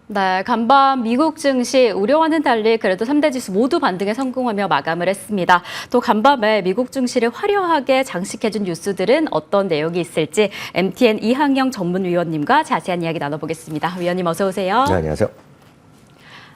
네, 간밤 미국 증시 우려와는 달리 그래도 3대 지수 모두 반등에 성공하며 마감을 했습니다. 또 간밤에 미국 증시를 화려하게 장식해준 뉴스들은 어떤 내용이 있을지 MTN 이항영 전문위원님과 자세한 이야기 나눠보겠습니다. 위원님 어서 오세요. 네, 안녕하세요.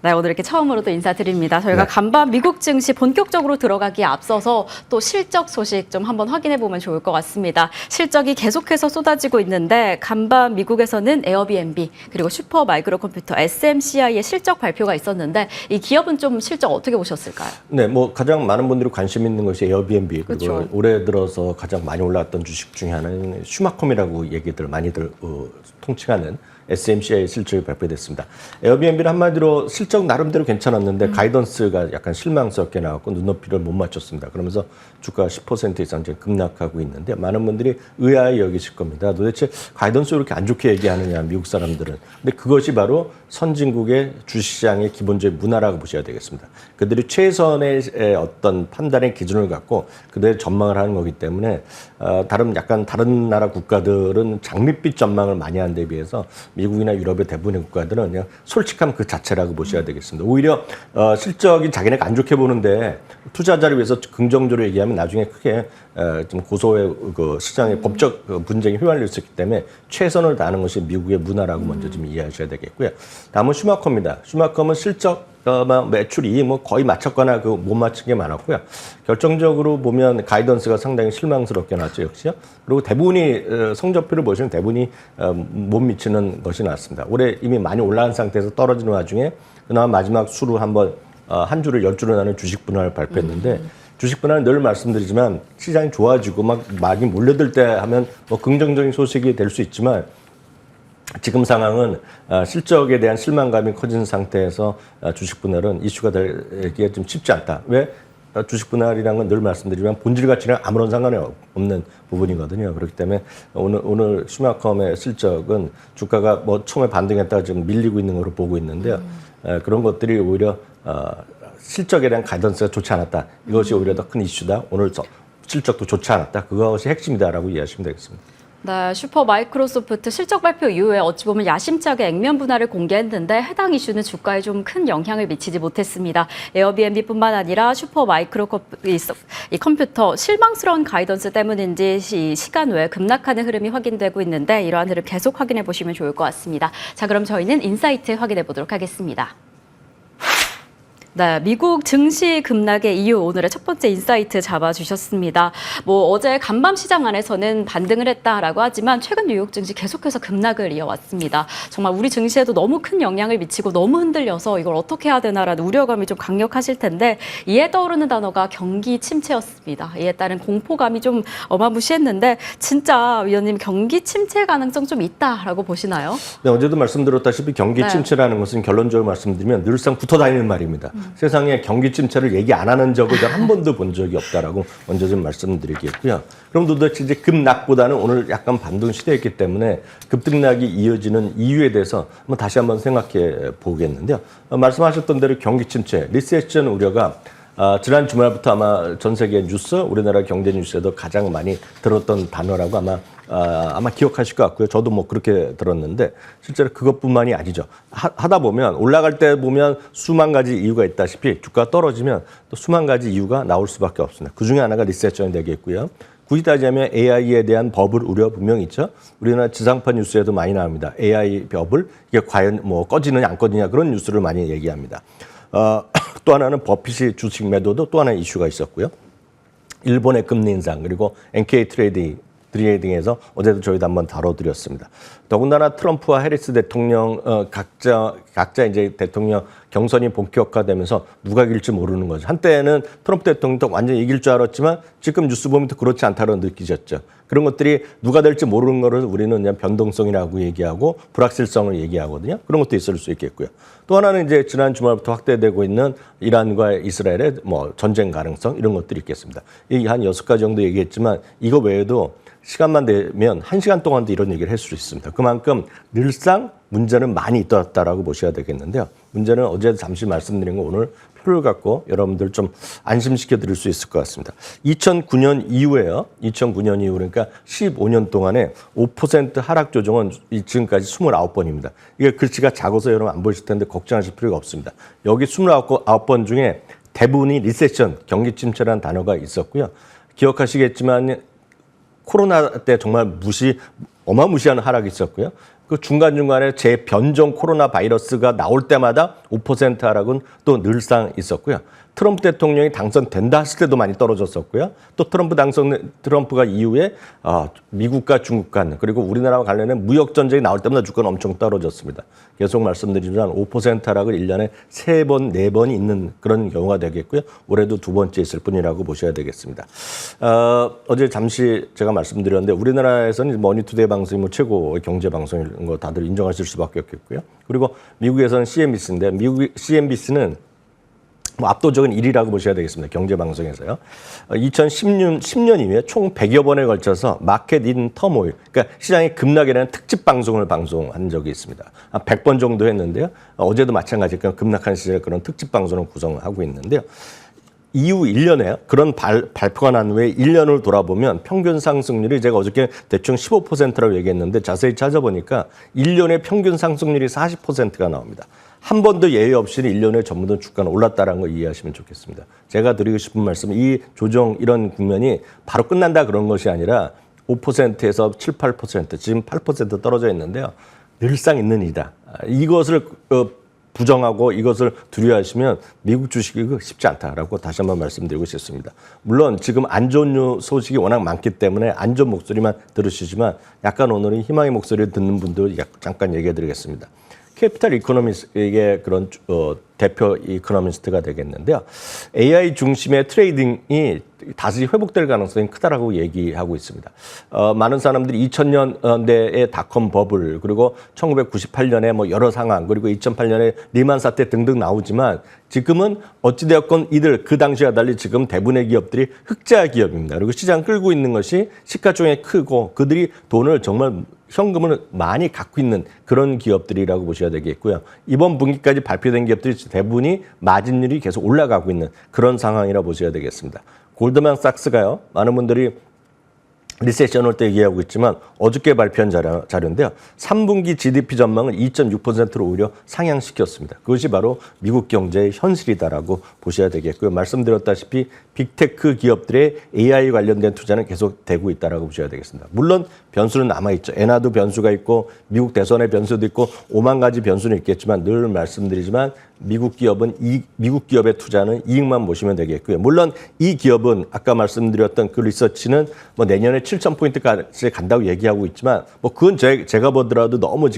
네, 오늘 이렇게 처음으로 또 인사드립니다. 저희가 네. 간밤 미국 증시 본격적으로 들어가기에 앞서서 또 실적 소식 좀 한번 확인해 보면 좋을 것 같습니다. 실적이 계속해서 쏟아지고 있는데 간밤 미국에서는 에어비앤비 그리고 슈퍼 마이크로 컴퓨터 SMCI의 실적 발표가 있었는데 이 기업은 좀 실적 어떻게 보셨을까요? 네, 뭐 가장 많은 분들이 관심 있는 것이 에어비앤비 그리고 그렇죠. 올해 들어서 가장 많이 올랐던 주식 중에 하나는 슈마컴이라고 얘기들 많이들 통칭하는 SMCI 실적이 발표됐습니다. 에어비앤비는 한마디로 실적 나름대로 괜찮았는데 가이던스가 약간 실망스럽게 나왔고 눈높이를 못 맞췄습니다. 그러면서 주가가 10% 이상 이제 급락하고 있는데 많은 분들이 의아해 여기실 겁니다. 도대체 가이던스 왜 이렇게 안 좋게 얘기하느냐 미국 사람들은. 근데 그것이 바로 선진국의 주식시장의 기본적인 문화라고 보셔야 되겠습니다. 그들이 최선의 어떤 판단의 기준을 갖고 그들의 전망을 하는 거기 때문에 약간 다른 나라 국가들은 장밋빛 전망을 많이 하는 데 비해서 미국이나 유럽의 대부분의 국가들은 그냥 솔직함 그 자체라고 보셔야 되겠습니다. 오히려 실적이 자기네가 안 좋게 보는데 투자자를 위해서 긍정적으로 얘기하면 나중에 크게 좀 고소의 그 시장의 법적 분쟁이 휘말릴 수 있기 때문에 최선을 다하는 것이 미국의 문화라고 먼저 좀 이해하셔야 되겠고요. 다음은 슈마컴입니다. 슈마컴은 실적 매출이 뭐 거의 맞췄거나 그 못 맞춘 게 많았고요. 결정적으로 보면 가이던스가 상당히 실망스럽게 나왔죠, 역시요. 그리고 대부분이 성적표를 보시면 대부분이 못 미치는 것이 나왔습니다. 올해 이미 많이 올라간 상태에서 떨어지는 와중에 그나마 마지막 수로 한번 한 주를 10주를 나는 주식 분할을 발표했는데 주식 분할은 늘 말씀드리지만 시장이 좋아지고 막 많이 몰려들 때 하면 뭐 긍정적인 소식이 될 수 있지만 지금 상황은 실적에 대한 실망감이 커진 상태에서 주식 분할은 이슈가 되기가 좀 쉽지 않다. 왜? 주식 분할이라는 건 늘 말씀드리지만 본질 가치랑 아무런 상관이 없는 부분이거든요. 그렇기 때문에 오늘 슈마컴의 실적은 주가가 뭐 처음에 반등했다가 지금 밀리고 있는 걸로 보고 있는데요. 그런 것들이 오히려 실적에 대한 가이던스가 좋지 않았다. 이것이 오히려 더 큰 이슈다. 오늘 실적도 좋지 않았다. 그것이 핵심이다라고 이해하시면 되겠습니다. 네, 슈퍼 마이크로소프트 실적 발표 이후에 어찌 보면 야심차게 액면 분할을 공개했는데 해당 이슈는 주가에 좀 큰 영향을 미치지 못했습니다. 에어비앤비뿐만 아니라 슈퍼 마이크로 이 컴퓨터 실망스러운 가이던스 때문인지 시간 외에 급락하는 흐름이 확인되고 있는데 이러한 흐름 계속 확인해 보시면 좋을 것 같습니다. 자, 그럼 저희는 인사이트 확인해 보도록 하겠습니다. 네, 미국 증시 급락의 이유 오늘의 첫 번째 인사이트 잡아주셨습니다. 뭐 어제 간밤 시장 안에서는 반등을 했다라고 하지만 최근 뉴욕 증시 계속해서 급락을 이어왔습니다. 정말 우리 증시에도 너무 큰 영향을 미치고 너무 흔들려서 이걸 어떻게 해야 되나라는 우려감이 좀 강력하실 텐데 이에 떠오르는 단어가 경기 침체였습니다. 이에 따른 공포감이 좀 어마무시했는데 진짜 위원님 경기 침체 가능성 좀 있다라고 보시나요? 네, 어제도 말씀드렸다시피 경기 침체라는 것은 결론적으로 말씀드리면 늘상 붙어 다니는 말입니다. 세상에 경기 침체를 얘기 안 하는 적을 한 번도 본 적이 없다라고 먼저 좀 말씀드리겠고요. 그럼 도대체 이제 급락보다는 오늘 약간 반등 시대였기 때문에 급등락이 이어지는 이유에 대해서 다시 한번 생각해 보겠는데요. 말씀하셨던 대로 경기 침체, 리세션 우려가 지난 주말부터 아마 전 세계 뉴스, 우리나라 경제 뉴스에도 가장 많이 들었던 단어라고 아마 기억하실 것 같고요. 저도 뭐 그렇게 들었는데 실제로 그것뿐만이 아니죠. 하다 보면 올라갈 때 보면 수만 가지 이유가 있다시피 주가가 떨어지면 또 수만 가지 이유가 나올 수밖에 없습니다. 그중에 하나가 리세션이 되겠고요. 굳이 따지자면 AI에 대한 버블 우려 분명히 있죠. 우리나라 지상파 뉴스에도 많이 나옵니다. AI 버블 이게 과연 뭐 꺼지느냐 안 꺼지느냐 그런 뉴스를 많이 얘기합니다. 또 하나는 버핏이 주식 매도도 또 하나의 이슈가 있었고요. 일본의 금리 인상 그리고 NK 트레이딩에서 어제도 저희도 한번 다뤄드렸습니다. 더군다나 트럼프와 해리스 대통령 각자 이제 대통령 경선이 본격화되면서 누가 이길지 모르는 거죠. 한때는 트럼프 대통령도 완전히 이길 줄 알았지만 지금 뉴스 보면 또 그렇지 않다고 느끼셨죠. 그런 것들이 누가 될지 모르는 거를 우리는 그냥 변동성이라고 얘기하고 불확실성을 얘기하거든요. 그런 것도 있을 수 있겠고요. 또 하나는 이제 지난 주말부터 확대되고 있는 이란과 이스라엘의 뭐 전쟁 가능성 이런 것들이 있겠습니다. 이 한 6가지 정도 얘기했지만 이거 외에도 시간만 되면 1시간 동안도 이런 얘기를 할 수 있습니다. 그만큼 늘상 문제는 많이 있었다라고 보셔야 되겠는데요. 문제는 어제 잠시 말씀드린 거 오늘 표를 갖고 여러분들 좀 안심시켜 드릴 수 있을 것 같습니다. 2009년 이후에요. 2009년 이후 그러니까 15년 동안에 5% 하락 조정은 지금까지 29번입니다. 이게 글씨가 작아서 여러분 안 보이실 텐데 걱정하실 필요가 없습니다. 여기 29번 중에 대부분이 리세션, 경기 침체라는 단어가 있었고요. 기억하시겠지만 코로나 때 정말 어마무시한 하락이 있었고요. 그 중간중간에 재변종 코로나 바이러스가 나올 때마다 5% 하락은 또 늘상 있었고요. 트럼프 대통령이 당선된다 했을 때도 많이 떨어졌었고요. 또 트럼프가 이후에 미국과 중국 간 그리고 우리나라와 관련된 무역 전쟁이 나올 때마다 주가는 엄청 떨어졌습니다. 계속 말씀드리지만 5% 하락을 1년에 3번, 4번이 있는 그런 경우가 되겠고요. 올해도 2번째 있을 뿐이라고 보셔야 되겠습니다. 어제 잠시 제가 말씀드렸는데 우리나라에서는 머니투데이 방송이 뭐 최고의 경제 방송인 거 다들 인정하실 수밖에 없겠고요. 그리고 미국에서는 CNBC인데 미국 CNBC는 압도적인 1위라고 보셔야 되겠습니다. 경제방송에서요. 2010년 이후에 총 100여 번에 걸쳐서 마켓 인 터모일, 그러니까 시장이 급락이라는 특집 방송을 방송한 적이 있습니다. 한 100번 정도 했는데요. 어제도 마찬가지로 급락한 시절 그런 특집 방송을 구성하고 있는데요. 이후 1년에 그런 발표가 난 후에 1년을 돌아보면 평균 상승률이 제가 어저께 대충 15%라고 얘기했는데 자세히 찾아보니까 1년의 평균 상승률이 40%가 나옵니다. 한 번도 예외 없이 1년에 전부 다 주가는 올랐다는 거 이해하시면 좋겠습니다. 제가 드리고 싶은 말씀은 이 조정 이런 국면이 바로 끝난다 그런 것이 아니라 5%에서 7, 8% 지금 8% 떨어져 있는데요. 늘상 있는 일이다. 이것을 부정하고 이것을 두려워하시면 미국 주식이 쉽지 않다라고 다시 한번 말씀드리고 싶습니다. 물론 지금 안 좋은 소식이 워낙 많기 때문에 안 좋은 목소리만 들으시지만 약간 오늘은 희망의 목소리를 듣는 분들 잠깐 얘기해 드리겠습니다. 캐피탈 이코노미스트의 그런 대표 이코노미스트가 되겠는데요. AI 중심의 트레이딩이 다시 회복될 가능성이 크다라고 얘기하고 있습니다. 많은 사람들이 2000년대의 닷컴 버블 그리고 1998년에 뭐 여러 상황 그리고 2008년에 리만 사태 등등 나오지만 지금은 어찌되었건 이들 그 당시와 달리 지금 대부분의 기업들이 흑자 기업입니다. 그리고 시장 끌고 있는 것이 시가총액이 크고 그들이 돈을 정말 현금을 많이 갖고 있는 그런 기업들이라고 보셔야 되겠고요. 이번 분기까지 발표된 기업들이 대부분이 마진율이 계속 올라가고 있는 그런 상황이라 보셔야 되겠습니다. 골드만삭스가요. 많은 분들이 리세션 올 때 얘기하고 있지만 어저께 발표한 자료인데요. 3분기 GDP 전망을 2.6%로 오히려 상향시켰습니다. 그것이 바로 미국 경제의 현실이다라고 보셔야 되겠고요. 말씀드렸다시피 빅테크 기업들의 AI 관련된 투자는 계속 되고 있다라고 보셔야 되겠습니다. 물론 변수는 남아있죠. 엔화도 변수가 있고 미국 대선의 변수도 있고 5만 가지 변수는 있겠지만 늘 말씀드리지만 미국 기업의 투자는 이익만 보시면 되겠고요. 물론 이 기업은 아까 말씀드렸던 그 리서치는 뭐 내년에 7,000포인트까지 간다고 얘기하고 있지만 뭐 그건 제가 보더라도 너무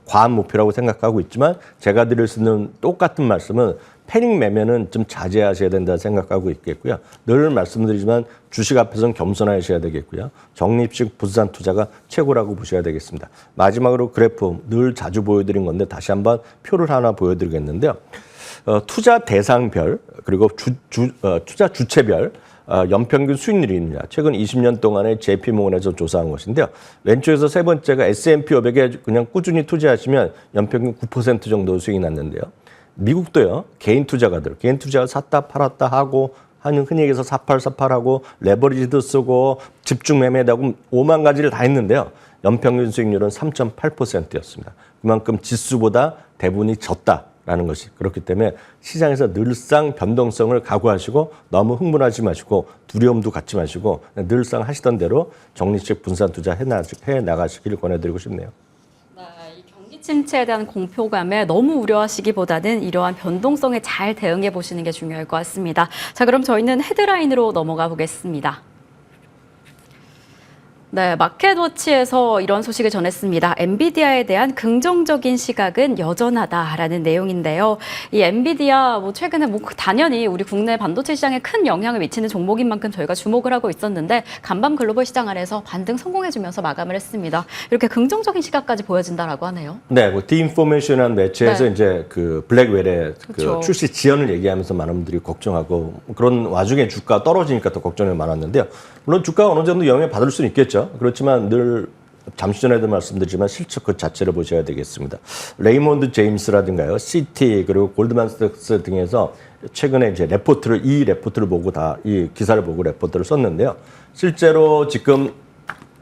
과한 목표라고 생각하고 있지만 제가 드릴 수 있는 똑같은 말씀은 패닉 매매는 좀 자제하셔야 된다 생각하고 있겠고요. 늘 말씀드리지만 주식 앞에서는 겸손하셔야 되겠고요. 적립식 분산 투자가 최고라고 보셔야 되겠습니다. 마지막으로 그래프 늘 자주 보여드린 건데 다시 한번 표를 하나 보여드리겠는데요. 투자 대상별 그리고 투자 주체별 연평균 수익률입니다. 최근 20년 동안에 JP모건에서 조사한 것인데요. 왼쪽에서 세 번째가 S&P 500에 그냥 꾸준히 투자하시면 연평균 9% 정도 수익이 났는데요. 미국도요. 개인 투자가들, 개인 투자가 샀다 팔았다 하고 하는 흔히 얘기해서 사팔하고 레버리지도 쓰고 집중 매매도 하고 5만 가지를 다 했는데요. 연평균 수익률은 3.8%였습니다. 그만큼 지수보다 대부분이 졌다라는 것이 그렇기 때문에 시장에서 늘상 변동성을 각오하시고 너무 흥분하지 마시고 두려움도 갖지 마시고 늘상 하시던 대로 적립식 분산 투자 해 나가시기를 권해드리고 싶네요. 침체에 대한 공포감에 너무 우려하시기보다는 이러한 변동성에 잘 대응해 보시는 게 중요할 것 같습니다. 자, 그럼 저희는 헤드라인으로 넘어가 보겠습니다. 네, 마켓워치에서 이런 소식을 전했습니다. 엔비디아에 대한 긍정적인 시각은 여전하다라는 내용인데요. 이 엔비디아 최근에 당연히 우리 국내 반도체 시장에 큰 영향을 미치는 종목인 만큼 저희가 주목을 하고 있었는데 간밤 글로벌 시장 안에서 반등 성공해주면서 마감을 했습니다. 이렇게 긍정적인 시각까지 보여진다라고 하네요. 네, 뭐 디인포메이션이라는 매체에서 네. 이제 그 블랙웰의 그렇죠. 그 출시 지연을 얘기하면서 많은 분들이 걱정하고 그런 와중에 주가 떨어지니까 더 걱정이 많았는데요. 물론 주가가 어느 정도 영향을 받을 수는 있겠죠. 그렇지만 늘 잠시 전에도 말씀드리지만 실적 그 자체를 보셔야 되겠습니다. 레이몬드 제임스라든가요, 시티 그리고 골드만삭스 등에서 최근에 이제 레포트를 보고 이 기사를 보고 레포트를 썼는데요. 실제로 지금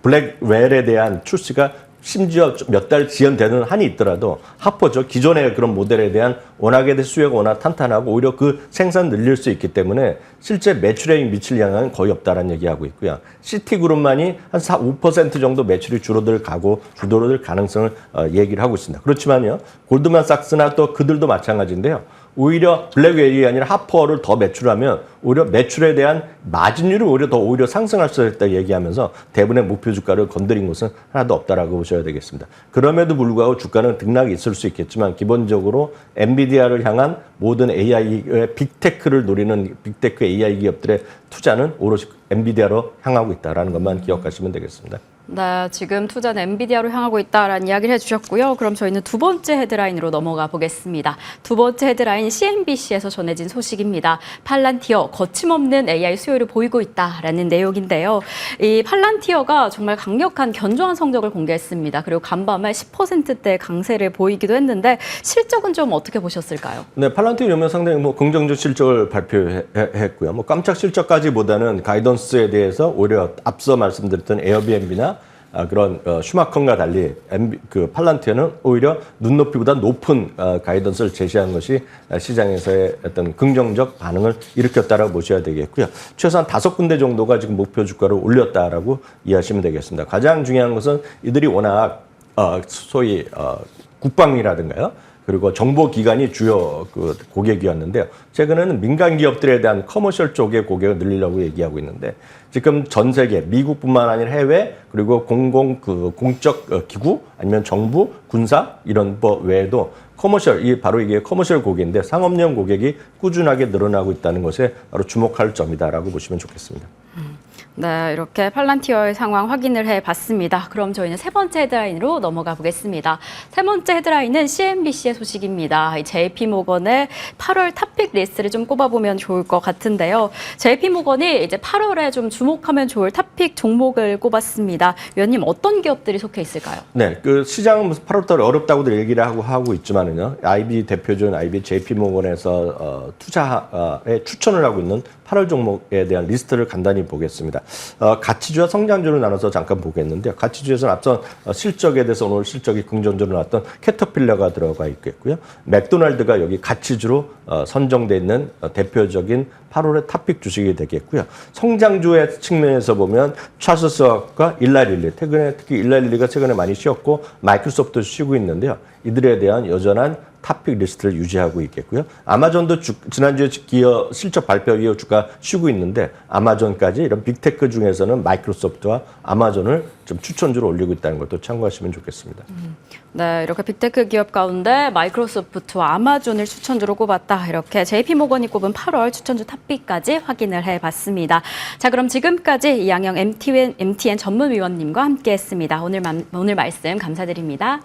블랙웰에 대한 출시가 심지어 몇 달 지연되는 한이 있더라도 하퍼죠. 기존의 그런 모델에 대한 워낙에 수요가 워낙 탄탄하고 오히려 그 생산 늘릴 수 있기 때문에 실제 매출에 미칠 영향은 거의 없다라는 얘기하고 있고요. 시티그룹만이 한 5% 정도 매출이 줄어들 가능성을 얘기를 하고 있습니다. 그렇지만요. 골드만삭스나 또 그들도 마찬가지인데요. 오히려 블랙웰이 아니라 하퍼를 더 매출하면 오히려 매출에 대한 마진율이 오히려 상승할 수 있다 얘기하면서 대부분의 목표 주가를 건드린 것은 하나도 없다라고 보셔야 되겠습니다. 그럼에도 불구하고 주가는 등락이 있을 수 있겠지만 기본적으로 엔비디아를 향한 모든 AI의 빅테크를 노리는 빅테크 AI 기업들의 투자는 오롯이 엔비디아로 향하고 있다는 것만 기억하시면 되겠습니다. 네, 지금 투자는 엔비디아로 향하고 있다라는 이야기를 해주셨고요. 그럼 저희는 두 번째 헤드라인으로 넘어가 보겠습니다. 두 번째 헤드라인 CNBC에서 전해진 소식입니다. 팔란티어 거침없는 AI 수요를 보이고 있다라는 내용인데요. 이 팔란티어가 정말 강력한 견조한 성적을 공개했습니다. 그리고 간밤에 10%대 강세를 보이기도 했는데 실적은 좀 어떻게 보셨을까요? 네, 팔란티어 이러면 상당히 긍정적 실적을 발표했고요. 깜짝 실적까지보다는 가이던스에 대해서 오히려 앞서 말씀드렸던 에어비앤비나 그런 슈마컨과 달리 팔란티어는 오히려 눈높이보다 높은 가이던스를 제시한 것이 시장에서의 어떤 긍정적 반응을 일으켰다라고 보셔야 되겠고요. 최소한 5군데 정도가 지금 목표 주가를 올렸다라고 이해하시면 되겠습니다. 가장 중요한 것은 이들이 워낙 소위 국방이라든가요. 그리고 정보기관이 주요 고객이었는데요. 최근에는 민간 기업들에 대한 커머셜 쪽의 고객을 늘리려고 얘기하고 있는데 지금 전 세계 미국뿐만 아니라 해외 그리고 공적 기구 아니면 정부, 군사 이런 법 외에도 바로 이게 커머셜 고객인데 상업용 고객이 꾸준하게 늘어나고 있다는 것에 바로 주목할 점이다라고 보시면 좋겠습니다. 네, 이렇게 팔란티어의 상황 확인을 해봤습니다. 그럼 저희는 세 번째 헤드라인으로 넘어가 보겠습니다. 세 번째 헤드라인은 CNBC의 소식입니다. JP모건의 8월 탑픽 리스트를 좀 꼽아보면 좋을 것 같은데요. JP모건이 이제 8월에 좀 주목하면 좋을 탑픽 종목을 꼽았습니다. 위원님, 어떤 기업들이 속해 있을까요? 네, 시장은 8월달 어렵다고들 얘기를 하고 있지만은요. IB 대표적인 JP모건에서 투자에 추천을 하고 있는 8월 종목에 대한 리스트를 간단히 보겠습니다. 가치주와 성장주를 나눠서 잠깐 보겠는데요. 가치주에서는 앞선 실적에 대해서 오늘 실적이 긍정적으로 나왔던 캐터필러가 들어가 있겠고요. 맥도날드가 여기 가치주로 선정돼 있는 대표적인 8월의 탑픽 주식이 되겠고요. 성장주의 측면에서 보면 찰스스와 일라릴리, 특히 일라릴리가 최근에 많이 쉬었고 마이크로소프트도 쉬고 있는데요. 이들에 대한 여전한 탑픽 리스트를 유지하고 있겠고요. 아마존도 지난주에 기업 실적 발표 이후 주가 쉬고 있는데 아마존까지 이런 빅테크 중에서는 마이크로소프트와 아마존을 좀 추천주로 올리고 있다는 것도 참고하시면 좋겠습니다. 네, 이렇게 빅테크 기업 가운데 마이크로소프트와 아마존을 추천주로 꼽았다. 이렇게 JP모건이 꼽은 8월 추천주 탑픽까지 확인을 해봤습니다. 자, 그럼 지금까지 이양영 MTN 전문위원님과 함께했습니다. 오늘 말씀 감사드립니다.